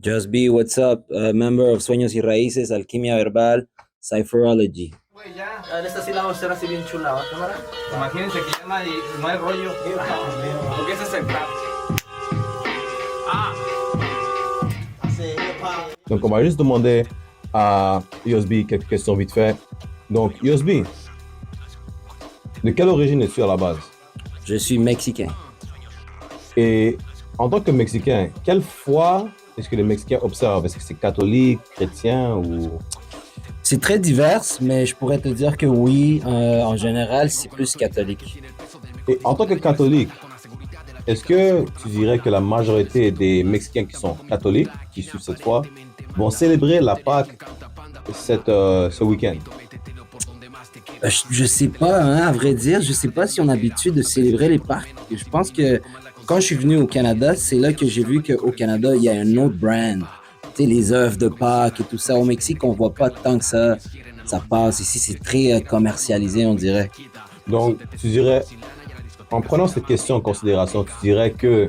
Just be, what's up? A member of Sueños y Raíces, Alquimia Verbal, Cypherology. Güey, ya. A ver, esta sí la vamos a hacer así bien chula, ¿va, cámara? Imagínense que ya nadie, no hay rollo. Porque ese es el trap. Donc, on va juste demander à Yosbi quelques questions vite fait. Donc, Yosbi, de quelle origine es-tu à la base? Je suis mexicain. Et en tant que Mexicain, quelle foi est-ce que les Mexicains observent? Est-ce que c'est catholique, chrétien ou... C'est très divers, mais je pourrais te dire que oui, en général, c'est plus catholique. Et en tant que catholique, est-ce que tu dirais que la majorité des Mexicains qui sont catholiques, qui suivent cette foi, vont célébrer la Pâque ce week-end? Je sais pas, hein, à vrai dire, je sais pas si on a l'habitude de célébrer les Pâques. Je pense que quand je suis venu au Canada, c'est là que j'ai vu qu'au Canada, il y a un autre brand. Tu sais, les œufs de Pâques et tout ça. Au Mexique, on voit pas tant que ça passe. Ici, c'est très commercialisé, on dirait. Donc, tu dirais, en prenant cette question en considération, tu dirais que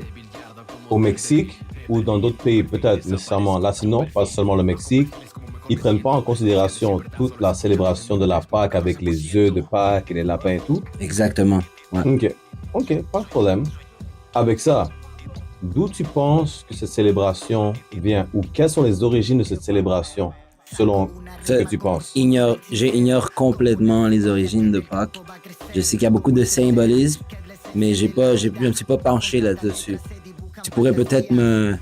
au Mexique ou dans d'autres pays, peut-être nécessairement latinos, pas seulement le Mexique, ils prennent pas en considération toute la célébration de la Pâque avec les œufs de Pâques et les lapins et tout. Exactement. Ouais. Ok, pas de problème. Avec ça, d'où tu penses que cette célébration vient ou quelles sont les origines de cette célébration selon ce que tu penses? J'ignore complètement les origines de Pâques. Je sais qu'il y a beaucoup de symbolisme, mais je me suis pas penché là-dessus. Tu pourrais peut-être me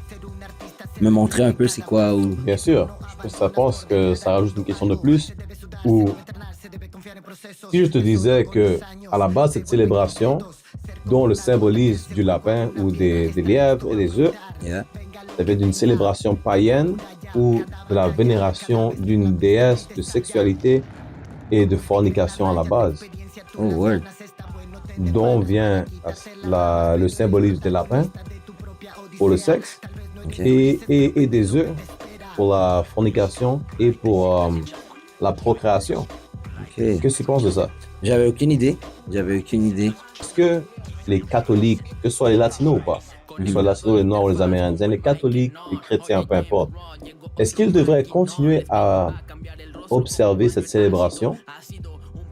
montrer un peu c'est quoi ou... Bien sûr, je pense que ça rajoute une question de plus. Ou si je te disais que à la base cette célébration, dont le symbolisme du lapin ou des lièvres et des œufs, Yeah. ça vient d'une célébration païenne ou de la vénération d'une déesse de sexualité et de fornication à la base, Oh, word. dont vient le symbolisme des lapins pour le sexe Ok. et des œufs pour la fornication et pour la procréation. Ok. Qu'est-ce que tu penses de ça? J'avais aucune idée. J'avais aucune idée. Est-ce que les catholiques, que ce soit les latinos ou pas, que ce soit les latinos, les noirs ou les amérindiens, les catholiques, les chrétiens, peu importe, est-ce qu'ils devraient continuer à observer cette célébration,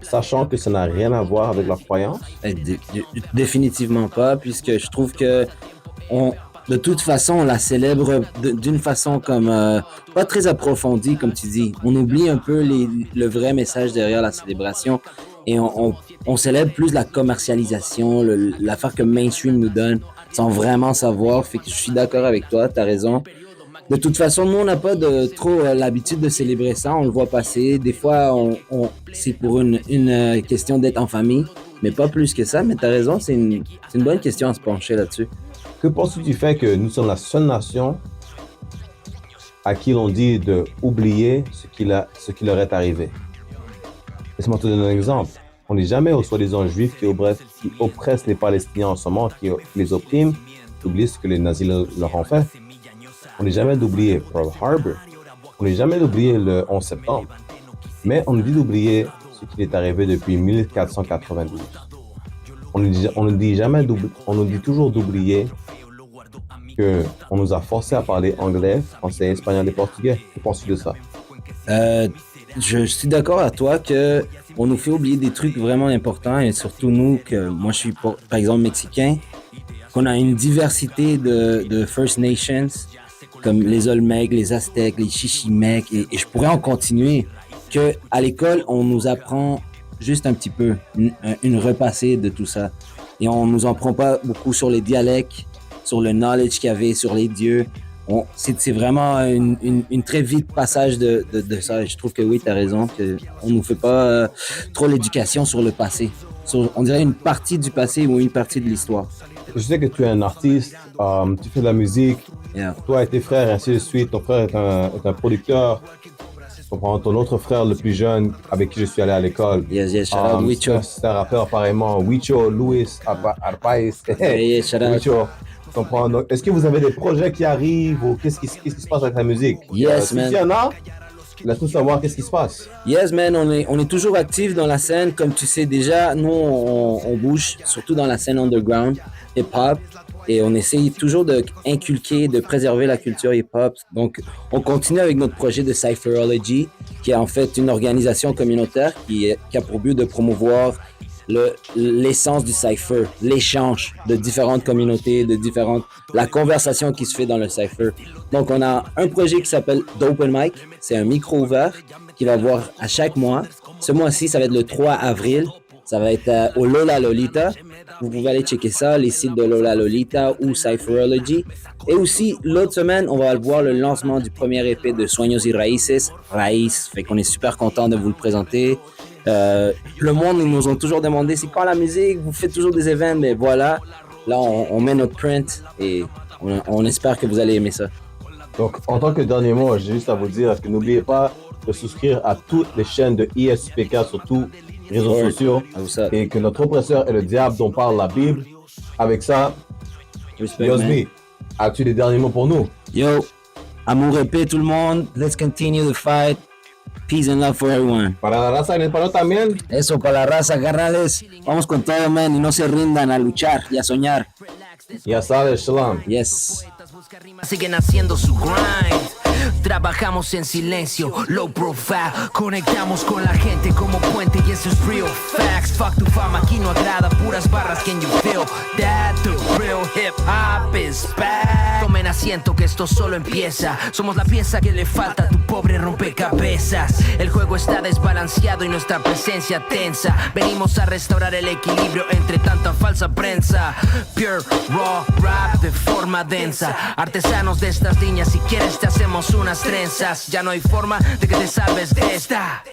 sachant que ça n'a rien à voir avec leur croyance? Définitivement pas, puisque je trouve que de toute façon, on la célèbre d'une façon comme pas très approfondie, comme tu dis. On oublie un peu le vrai message derrière la célébration et on célèbre plus la commercialisation, l'affaire que mainstream nous donne, sans vraiment savoir. Fait que je suis d'accord avec toi, t'as raison. De toute façon, nous, on n'a pas trop l'habitude de célébrer ça. On le voit passer. Des fois, c'est pour une question d'être en famille, mais pas plus que ça. Mais tu as raison, c'est une bonne question à se pencher là-dessus. Que penses-tu du fait que nous sommes la seule nation à qui l'on dit de oublier ce qui leur est arrivé? Laisse-moi te donner un exemple. On n'est jamais aux soi-disant juifs qui oppressent les Palestiniens en ce moment, qui les oppriment, qui oublient ce que les nazis leur ont fait. On n'est jamais d'oublier Pearl Harbor. On n'est jamais d'oublier le 11 septembre. Mais on nous dit d'oublier ce qui est arrivé depuis 1492. On nous dit toujours d'oublier qu'on nous a forcé à parler anglais, français, espagnol et portugais. Que penses-tu de ça? Je suis d'accord à toi que on nous fait oublier des trucs vraiment importants et surtout nous, que moi je suis par exemple mexicain, qu'on a une diversité de First Nations, comme les Olmecs, les Aztèques, les Chichimecs, et je pourrais en continuer, que à l'école, on nous apprend juste un petit peu, une repassée de tout ça. Et on nous en prend pas beaucoup sur les dialectes, sur le knowledge qu'il y avait, sur les dieux. C'est vraiment une très vite passage de ça. Et je trouve que oui, tu as raison, qu'on ne nous fait pas trop l'éducation sur le passé. On dirait une partie du passé ou une partie de l'histoire. Je sais que tu es un artiste, tu fais de la musique, Yeah. toi et tes frères, ainsi de suite. Ton frère est un producteur. Tu comprends, ton autre frère, le plus jeune, avec qui je suis allé à l'école. Yes, shout out Wicho. C'est un rappeur apparemment, Wicho, Luis, Arpaez. Yeah, shout out. Wicho. Tu comprends? Donc, est-ce que vous avez des projets qui arrivent ou qu'est-ce qui se passe avec la musique? Yes, man. S'il y en a, laisse-nous savoir qu'est-ce qui se passe. Yes, man, on est toujours actifs dans la scène. Comme tu sais déjà, nous, on bouge, surtout dans la scène underground, hip-hop. Et on essaye toujours d'inculquer, de préserver la culture hip-hop. Donc, on continue avec notre projet de Cypherology, qui est en fait une organisation communautaire qui a pour but de promouvoir l'essence du cypher, l'échange de différentes communautés, la conversation qui se fait dans le cypher. Donc, on a un projet qui s'appelle D'Open Mic. C'est un micro ouvert qui va avoir à chaque mois. Ce mois-ci, ça va être le 3 avril. Ça va être au Lola Lolita. Vous pouvez aller checker ça, les sites de Lola Lolita ou Cypherology. Et aussi, l'autre semaine, on va voir le lancement du premier EP de Sueños y Raíces, Raíz. Fait qu'on est super content de vous le présenter. Le monde, ils nous ont toujours demandé, c'est quand la musique? Vous faites toujours des événements, mais voilà. Là, on met notre print et on espère que vous allez aimer ça. Donc, en tant que dernier mot, j'ai juste à vous dire que n'oubliez pas de souscrire à toutes les chaînes de ISPK sur tous les réseaux sociaux et que notre oppresseur est le diable dont parle la Bible. Avec ça, Yosmi, as-tu des derniers mots pour nous? Yo, amour et paix tout le monde. Let's continue the fight. Peace and love for everyone. Para la raza en español también. Eso, para la raza, carnales. Vamos con todo, man, y no se rindan a luchar y a soñar. Ya sabes, Shalom. Yes. Siguen haciendo su grind. Trabajamos en silencio, low profile. Conectamos con la gente como puente y eso es real facts. Fuck tu fama, aquí no agrada puras barras. Can you feel that? The real hip hop is back. Tomen asiento que esto solo empieza. Somos la pieza que le falta a tu pobre rompecabezas. El juego está desbalanceado y nuestra presencia tensa. Venimos a restaurar el equilibrio entre tanta falsa prensa. Pure raw rap de forma densa. Artesanos de estas líneas, si quieres te hacemos unas trenzas. Ya no hay forma de que te salves de esta.